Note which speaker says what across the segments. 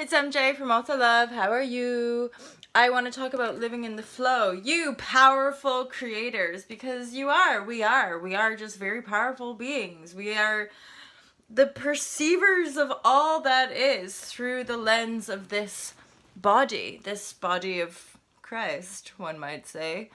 Speaker 1: it's MJ from Alta Love. How are you? I want to talk about living in the flow. You powerful creators, because we are just very powerful beings. We are the perceivers of all that is through the lens of this body of Christ, one might say.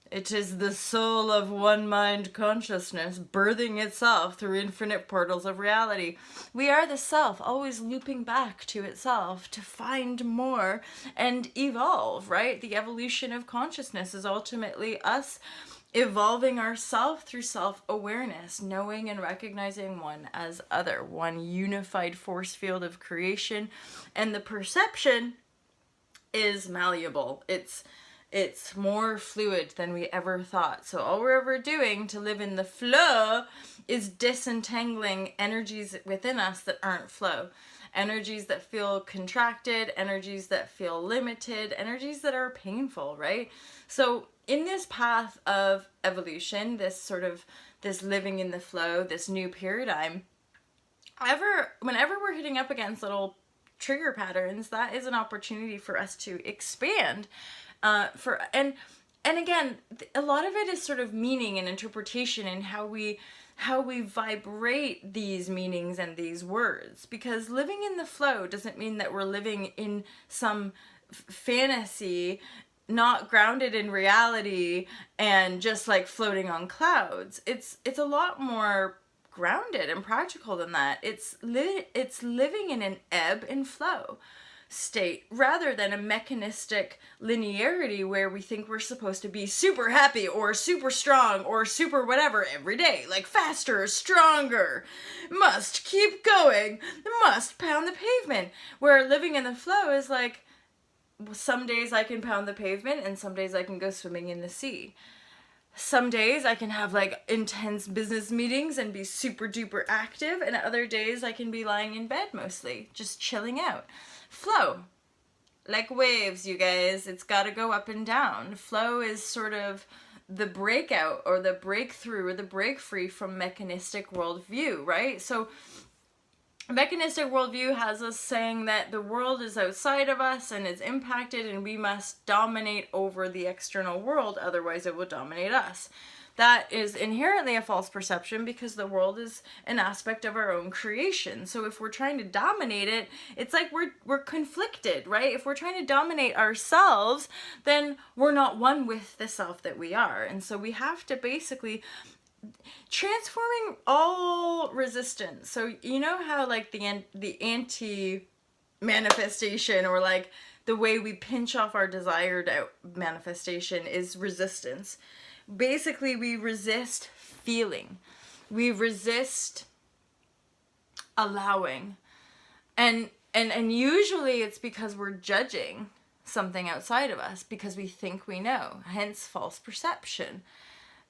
Speaker 1: It is the soul of one mind consciousness birthing itself through infinite portals of reality. We are the self, always looping back to itself to find more and evolve, right? The evolution of consciousness is ultimately us evolving ourself through self-awareness, knowing and recognizing one as other, one unified force field of creation. And the perception is malleable. It's more fluid than we ever thought. So all we're ever doing to live in the flow is disentangling energies within us that aren't flow. Energies that feel contracted, energies that feel limited, energies that are painful, right? So in this path of evolution, this living in the flow, this new paradigm, whenever we're hitting up against little trigger patterns, that is an opportunity for us to expand. And again, a lot of it is sort of meaning and interpretation and how we vibrate these meanings and these words. Because living in the flow doesn't mean that we're living in some fantasy, not grounded in reality and just like floating on clouds. It's a lot more grounded and practical than that. It's living in an ebb and flow state rather than a mechanistic linearity where we think we're supposed to be super happy or super strong or super whatever every day, like faster, stronger, must keep going, must pound the pavement. Where living in the flow is like, some days I can pound the pavement and some days I can go swimming in the sea. Some days I can have like intense business meetings and be super duper active, and other days I can be lying in bed mostly, just chilling out. Flow. Like waves, you guys. It's got to go up and down. Flow is sort of the breakout or the breakthrough or the break free from mechanistic worldview, right? So mechanistic worldview has us saying that the world is outside of us and is impacted and we must dominate over the external world, otherwise it will dominate us. That is inherently a false perception because the world is an aspect of our own creation. So if we're trying to dominate it, it's like we're conflicted, right? If we're trying to dominate ourselves, then we're not one with the self that we are. And so we have to basically transforming all resistance. So you know how like the anti-manifestation, or like the way we pinch off our desired manifestation, is resistance. Basically, we resist feeling. We resist allowing. And usually it's because we're judging something outside of us because we think we know, hence false perception.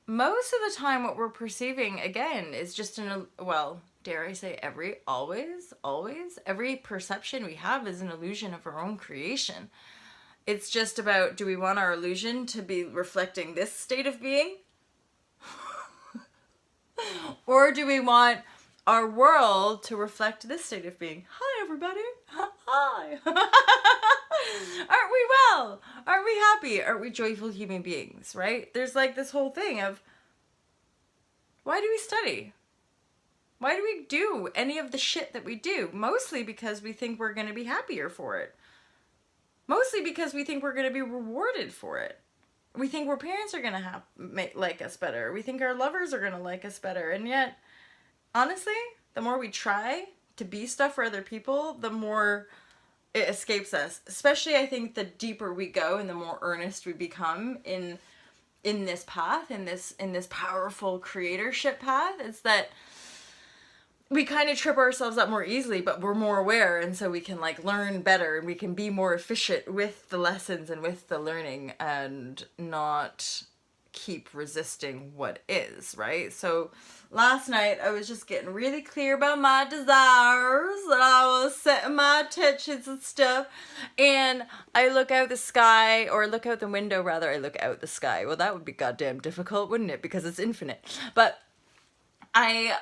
Speaker 1: Most of the time what we're perceiving, again, is just dare I say every perception we have is an illusion of our own creation. It's just about, do we want our illusion to be reflecting this state of being? Or do we want our world to reflect this state of being? Hi, everybody. Hi. Aren't we well? Aren't we happy? Aren't we joyful human beings, right? There's like this whole thing of, why do we study? Why do we do any of the shit that we do? Mostly because we think we're going to be happier for it. Mostly because we think we're going to be rewarded for it. We think our parents are going to like us better. We think our lovers are going to like us better. And yet, honestly, the more we try to be stuff for other people, the more it escapes us. Especially, I think, the deeper we go and the more earnest we become in this path, in this powerful creatorship path. It's that we kind of trip ourselves up more easily, but we're more aware, and so we can like learn better and we can be more efficient with the lessons and with the learning and not keep resisting what is, right? So last night I was just getting really clear about my desires, and I was setting my intentions and stuff, and I look out the sky, or look out the window rather. I look out the sky. Well, that would be goddamn difficult, wouldn't it? Because it's infinite. But I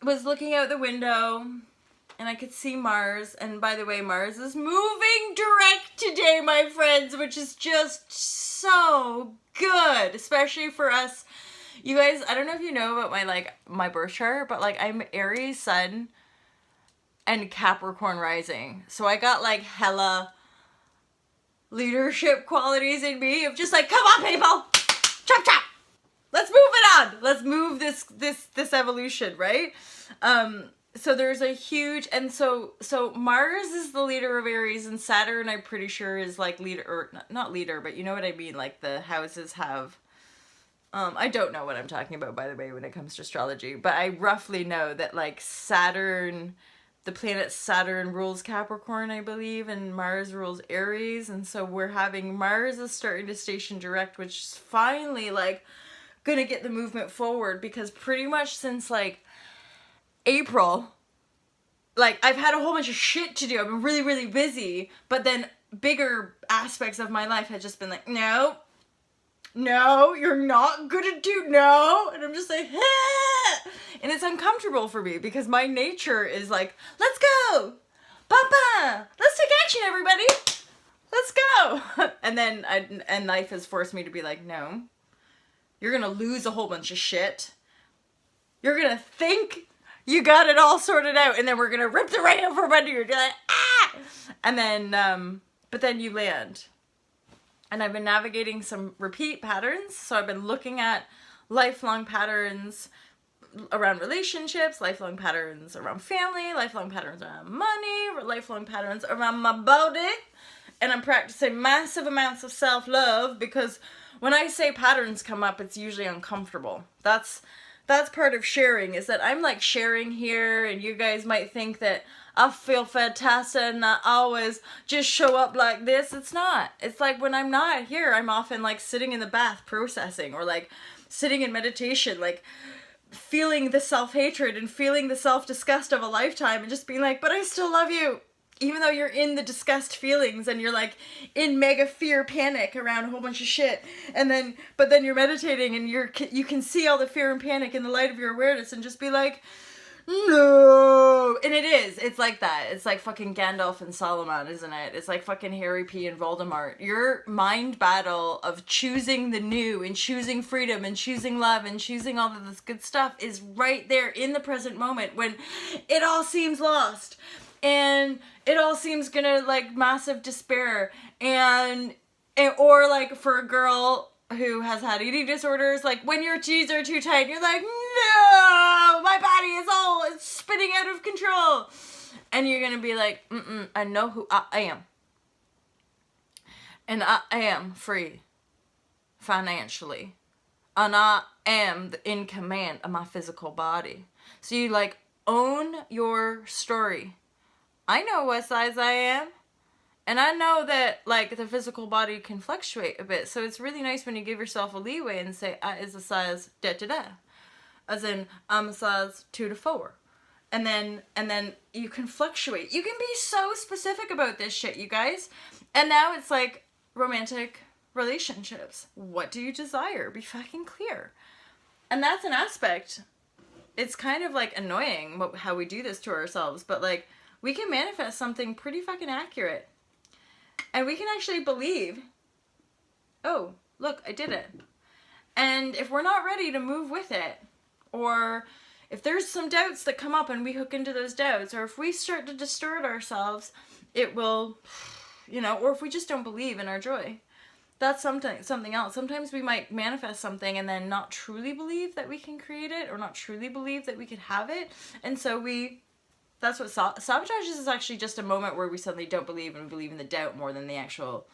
Speaker 1: was looking out the window and I could see Mars. And by the way, Mars is moving direct today, my friends, which is just so good, especially for us. You guys, I don't know if you know about my birth chart, but I'm Aries Sun and Capricorn rising. So I got hella leadership qualities in me of just come on, people, chop chop. Let's move it on. Let's move this evolution, right? So there's a huge, and so Mars is the leader of Aries, and Saturn, I'm pretty sure, is leader, or not leader, but you know what I mean. The houses have. I don't know what I'm talking about, by the way, when it comes to astrology, but I roughly know that Saturn, the planet Saturn rules Capricorn, I believe, and Mars rules Aries, and so we're having Mars is starting to station direct, which is finally gonna get the movement forward, because pretty much since April, I've had a whole bunch of shit to do. I've been really, really busy, but then bigger aspects of my life had just been no, you're not gonna do, no, and I'm just ah! And it's uncomfortable for me, because my nature is let's go, papa, let's take action, everybody, let's go. And life has forced me to be no, you're gonna lose a whole bunch of shit. You're gonna think you got it all sorted out, and then we're gonna rip the rain over under you. You're ah! And then, but then you land. And I've been navigating some repeat patterns. So I've been looking at lifelong patterns around relationships, lifelong patterns around family, lifelong patterns around money, lifelong patterns around my body. And I'm practicing massive amounts of self-love, because when I say patterns come up, it's usually uncomfortable. That's part of sharing, is that I'm sharing here, and you guys might think that I feel fantastic and I always just show up like this. It's not. It's when I'm not here, I'm often sitting in the bath processing, or sitting in meditation, feeling the self-hatred and feeling the self-disgust of a lifetime, and just being but I still love you. Even though you're in the disgust feelings, and you're in mega fear panic around a whole bunch of shit, but then you're meditating, and you can see all the fear and panic in the light of your awareness, and just be no. And it's that. It's fucking Gandalf and Saruman, isn't it? It's fucking Harry P and Voldemort. Your mind battle of choosing the new, and choosing freedom, and choosing love, and choosing all of this good stuff is right there in the present moment, when it all seems lost. And it all seems gonna massive despair, or for a girl who has had eating disorders, when your T's are too tight, you're no, my body is spinning out of control, and you're gonna be I know who I am, and I am free financially, and I am in command of my physical body. So you own your story. I know what size I am, and I know that the physical body can fluctuate a bit, so it's really nice when you give yourself a leeway and say I is a size da, as in I'm a size 2 to 4, and then you can fluctuate. You can be so specific about this shit, you guys. And now it's romantic relationships. What do you desire? Be fucking clear. And that's an aspect. It's kind of annoying how we do this to ourselves, but we can manifest something pretty fucking accurate. And we can actually believe, oh, look, I did it. And if we're not ready to move with it, or if there's some doubts that come up and we hook into those doubts, or if we start to distort ourselves, it will, or if we just don't believe in our joy, that's something else. Sometimes we might manifest something and then not truly believe that we can create it, or not truly believe that we could have it. And so that's what sabotage is actually just a moment where we suddenly don't believe, and believe in the doubt more than the actual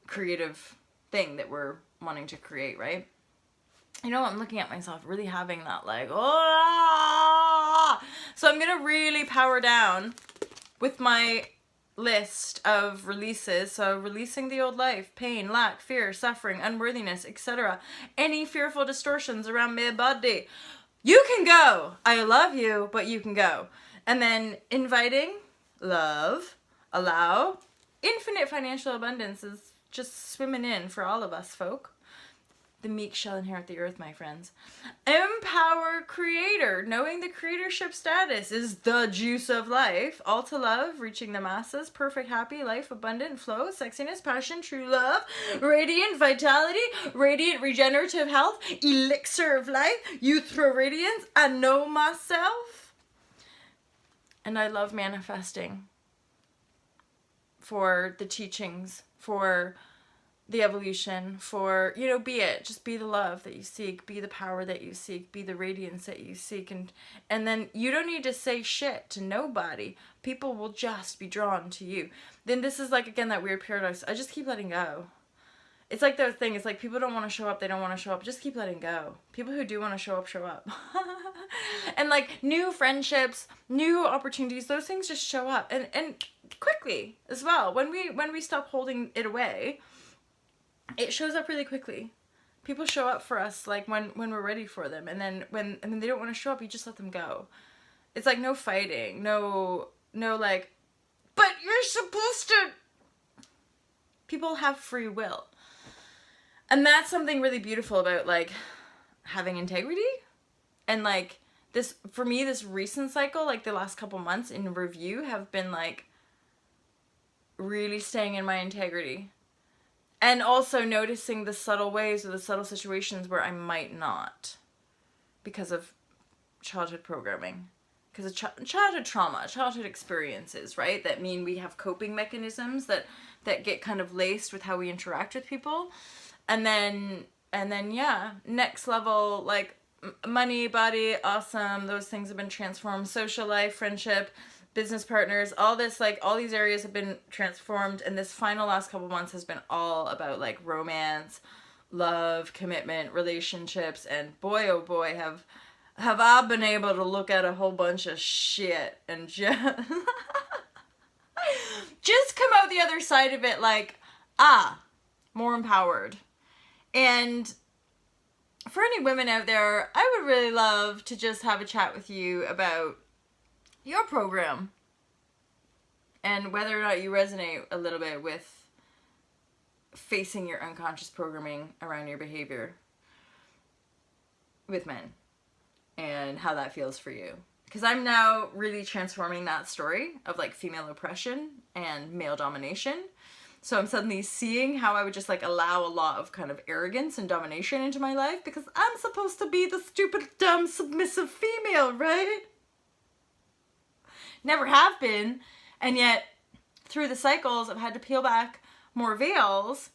Speaker 1: creative thing that we're wanting to create, right? I'm looking at myself really having that So I'm going to really power down with my list of releases. So releasing the old life, pain, lack, fear, suffering, unworthiness, etc. Any fearful distortions around my body. You can go. I love you, but you can go. And then inviting, love, allow, infinite financial abundance is just swimming in for all of us folk. The meek shall inherit the earth, my friends. Empower creator. Knowing the creatorship status is the juice of life. All to love, reaching the masses, perfect, happy, life, abundant, flow, sexiness, passion, true love, radiant vitality, radiant regenerative health, elixir of life, youthful radiance. I know myself. And I love manifesting for the teachings, for the evolution, for, you know, be it. Just be the love that you seek, be the power that you seek, be the radiance that you seek. And then you don't need to say shit to nobody. People will just be drawn to you. Then this is like, again, that weird paradox. I just keep letting go. It's like the thing, it's like people don't want to show up, they don't want to show up. Just keep letting go. People who do want to show up, show up. And like new friendships, new opportunities, those things just show up. And quickly as well. When we stop holding it away, it shows up really quickly. People show up for us like when we're ready for them, and then when they don't want to show up, you just let them go. It's like no fighting, no like, but you're supposed to. People have free will, and that's something really beautiful about like having integrity, and like this for me, this recent cycle, like the last couple months in review, have been like really staying in my integrity. And also noticing the subtle ways or the subtle situations where I might not. Because of childhood programming. Because of childhood trauma, childhood experiences, right? That mean we have coping mechanisms that get kind of laced with how we interact with people. And then yeah, next level, like money, body, awesome. Those things have been transformed. Social life, friendship, business partners, all this, like, all these areas have been transformed, and this final last couple months has been all about, like, romance, love, commitment, relationships, and boy, oh boy, have I been able to look at a whole bunch of shit and just come out the other side of it like, more empowered. And for any women out there, I would really love to just have a chat with you about your program and whether or not you resonate a little bit with facing your unconscious programming around your behavior with men and how that feels for you. Because I'm now really transforming that story of like female oppression and male domination. So I'm suddenly seeing how I would just like allow a lot of kind of arrogance and domination into my life because I'm supposed to be the stupid, dumb, submissive female, right? Never have been, and yet through the cycles I've had to peel back more veils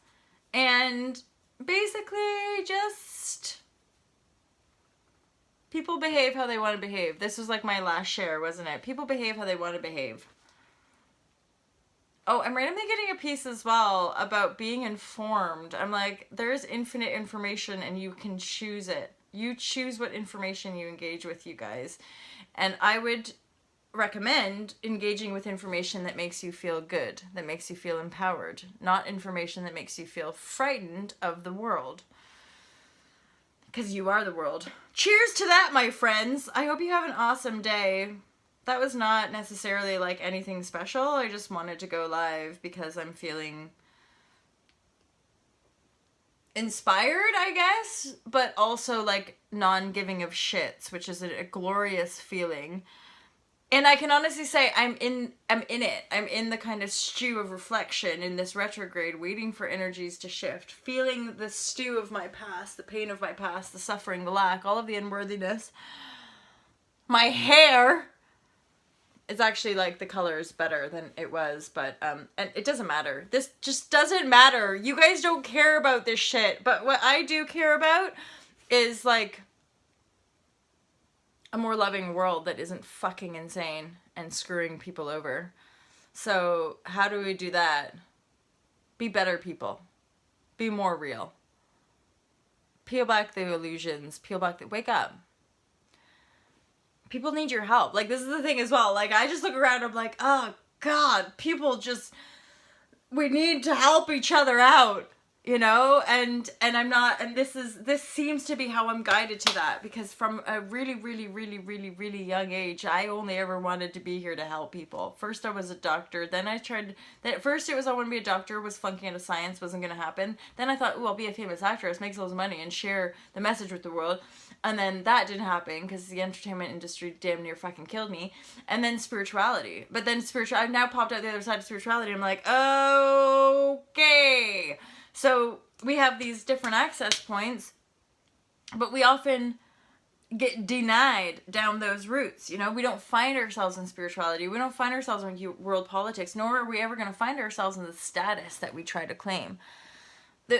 Speaker 1: and basically just people behave how they want to behave. This was like my last share, wasn't it? People behave how they want to behave. Oh, I'm randomly getting a piece as well about being informed. I'm like, there's infinite information and you can choose it. You choose what information you engage with, you guys. And I would recommend engaging with information that makes you feel good, that makes you feel empowered, not information that makes you feel frightened of the world. Because you are the world. Cheers to that, my friends. I hope you have an awesome day. That was not necessarily like anything special. I just wanted to go live because I'm feeling inspired, I guess, but also like non-giving of shits, which is a glorious feeling. And I can honestly say I'm in it. I'm in the kind of stew of reflection in this retrograde, waiting for energies to shift, feeling the stew of my past, the pain of my past, the suffering, the lack, all of the unworthiness. My hair is actually like the color is better than it was, but and it doesn't matter. This just doesn't matter. You guys don't care about this shit, but what I do care about is like a more loving world that isn't fucking insane and screwing people over. So how do we do that? Be better people. Be more real. Peel back the illusions. Wake up. People need your help. Like, this is the thing as well. Like, I just look around, I'm like, oh God, people just, we need to help each other out. you know, and I'm not, and this seems to be how I'm guided to that, because from a really, really, really, really, really young age, I only ever wanted to be here to help people. First I was a doctor, then at first it was I want to be a doctor, was flunking out of science, wasn't going to happen. Then I thought, I'll be a famous actress, make loads of money, and share the message with the world. And then that didn't happen, because the entertainment industry damn near fucking killed me. And then spirituality. But then I've now popped out the other side of spirituality, I'm like, okay. So we have these different access points, but we often get denied down those routes. You know, we don't find ourselves in spirituality. We don't find ourselves in world politics, nor are we ever going to find ourselves in the status that we try to claim.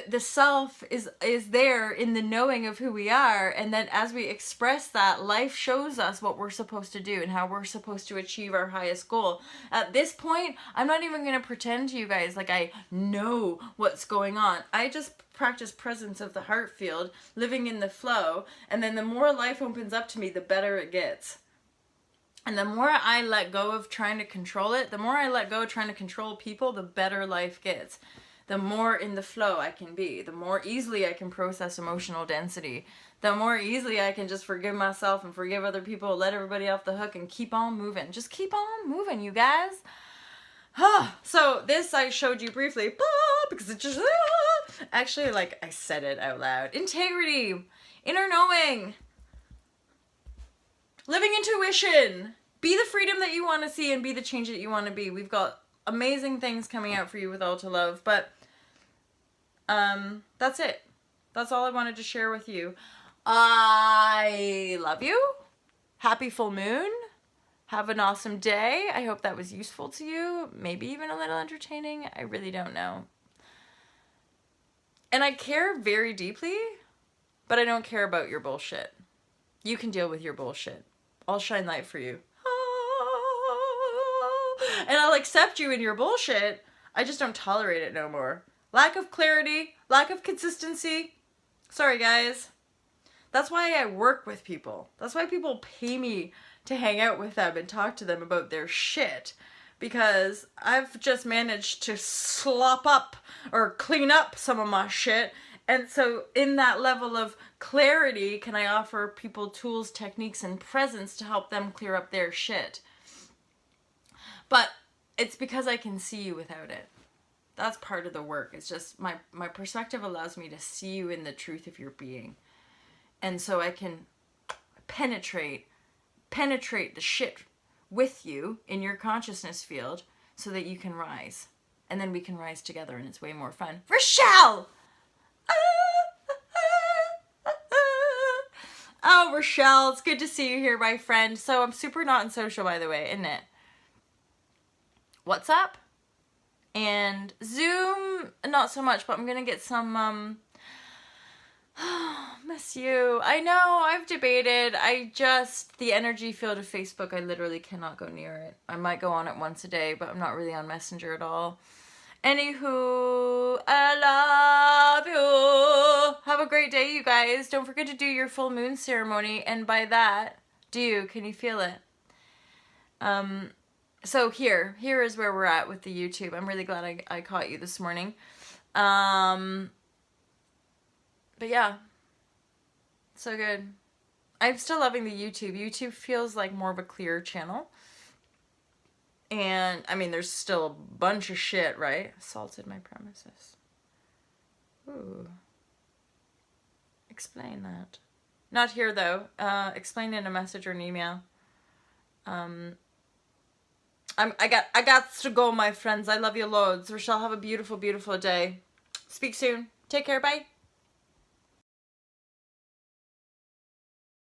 Speaker 1: The self is there in the knowing of who we are, and then as we express that, life shows us what we're supposed to do and how we're supposed to achieve our highest goal. At this point, I'm not even going to pretend to you guys like I know what's going on. I just practice presence of the heart field, living in the flow, and then the more life opens up to me, the better it gets. And the more I let go of trying to control it, the more I let go of trying to control people, the better life gets. The more in the flow I can be, the more easily I can process emotional density, the more easily I can just forgive myself and forgive other people, let everybody off the hook, and keep on moving. Just keep on moving, you guys. So this I showed you briefly, because it just, actually, like, I said it out loud. Integrity, inner knowing, living intuition, be the freedom that you want to see and be the change that you want to be. We've got amazing things coming out for you with All to Love, but that's it. That's all I wanted to share with you. I love you. Happy full moon. Have an awesome day. I hope that was useful to you. Maybe even a little entertaining. I really don't know. And I care very deeply, but I don't care about your bullshit. You can deal with your bullshit. I'll shine light for you. And I'll accept you in your bullshit. I just don't tolerate it no more. Lack of clarity, lack of consistency. Sorry, guys. That's why I work with people. That's why people pay me to hang out with them and talk to them about their shit. Because I've just managed to slop up or clean up some of my shit. And so in that level of clarity, can I offer people tools, techniques, and presence to help them clear up their shit. But it's because I can see you without it. That's part of the work. It's just my perspective allows me to see you in the truth of your being. And so I can penetrate the shit with you in your consciousness field so that you can rise. And then we can rise together and it's way more fun. Rochelle! Oh, Rochelle, it's good to see you here, my friend. So I'm super not on social, by the way, isn't it? WhatsApp and Zoom, not so much, but I'm gonna get some, miss you. I know, I've debated. The energy field of Facebook, I literally cannot go near it. I might go on it once a day, but I'm not really on Messenger at all. Anywho, I love you. Have a great day, you guys. Don't forget to do your full moon ceremony, and by that, can you feel it? So here is where we're at with the YouTube. I'm really glad I caught you this morning. But yeah, so good. I'm still loving the YouTube. YouTube feels like more of a clear channel. And, I mean, there's still a bunch of shit, right? Assaulted my premises. Ooh. Explain that. Not here, though. Explain in a message or an email. I got to go, my friends. I love you loads. Rochelle, have a beautiful, beautiful day. Speak soon. Take care. Bye.